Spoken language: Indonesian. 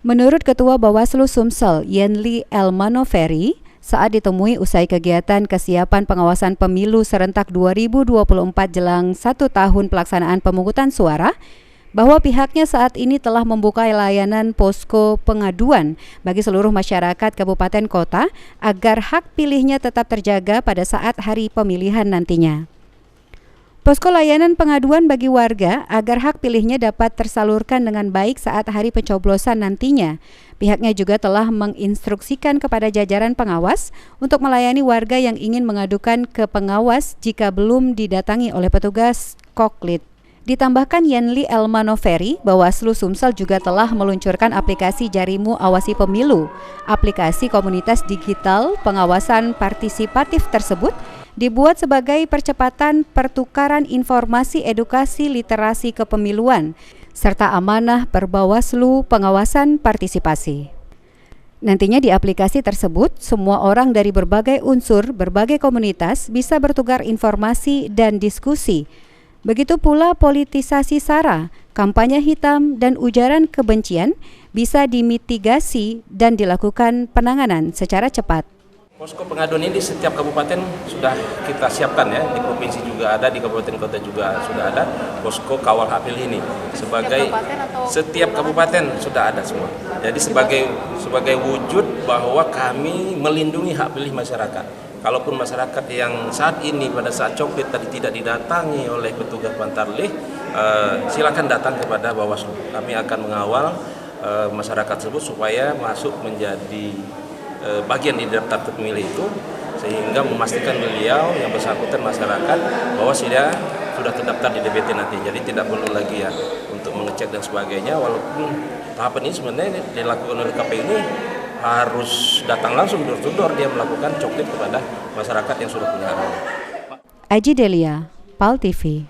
Menurut Ketua Bawaslu Sumsel, Yenli Elmanoveri, saat ditemui usai kegiatan kesiapan pengawasan pemilu serentak 2024 jelang 1 tahun pelaksanaan pemungutan suara, bahwa pihaknya saat ini telah membuka layanan posko pengaduan bagi seluruh masyarakat kabupaten kota agar hak pilihnya tetap terjaga pada saat hari pemilihan nantinya. Posko layanan pengaduan bagi warga agar hak pilihnya dapat tersalurkan dengan baik saat hari pencoblosan nantinya. Pihaknya juga telah menginstruksikan kepada jajaran pengawas untuk melayani warga yang ingin mengadukan ke pengawas jika belum didatangi oleh petugas Koklit. Ditambahkan Yenli Elmanoveri, Bawaslu Sumsel juga telah meluncurkan aplikasi Jarimu Awasi Pemilu. Aplikasi komunitas digital pengawasan partisipatif tersebut dibuat sebagai percepatan pertukaran informasi edukasi literasi kepemiluan, serta amanah Perbawaslu pengawasan partisipasi. Nantinya di aplikasi tersebut, semua orang dari berbagai unsur, berbagai komunitas bisa bertukar informasi dan diskusi. Begitu pula politisasi SARA, kampanye hitam, dan ujaran kebencian bisa dimitigasi dan dilakukan penanganan secara cepat. Posko pengaduan ini di setiap kabupaten sudah kita siapkan ya, di provinsi juga ada, di kabupaten kota juga sudah ada posko kawal hak pilih ini. Setiap kabupaten sudah ada semua. Jadi sebagai wujud bahwa kami melindungi hak pilih masyarakat. Kalaupun masyarakat yang saat ini pada saat coklit tadi tidak didatangi oleh petugas Pantarlih, silakan datang kepada Bawaslu. Kami akan mengawal masyarakat tersebut supaya masuk menjadi bagian di daftar pemilih itu, sehingga memastikan beliau yang bersangkutan masyarakat bahwa sudah terdaftar di DPT nanti. Jadi tidak perlu lagi ya untuk mengecek dan sebagainya, walaupun tahapan ini sebenarnya dilakukan oleh KPU ini harus datang langsung door-to-door dia melakukan coklit kepada masyarakat yang sudah punya hak. Aji Delia, PAL TV.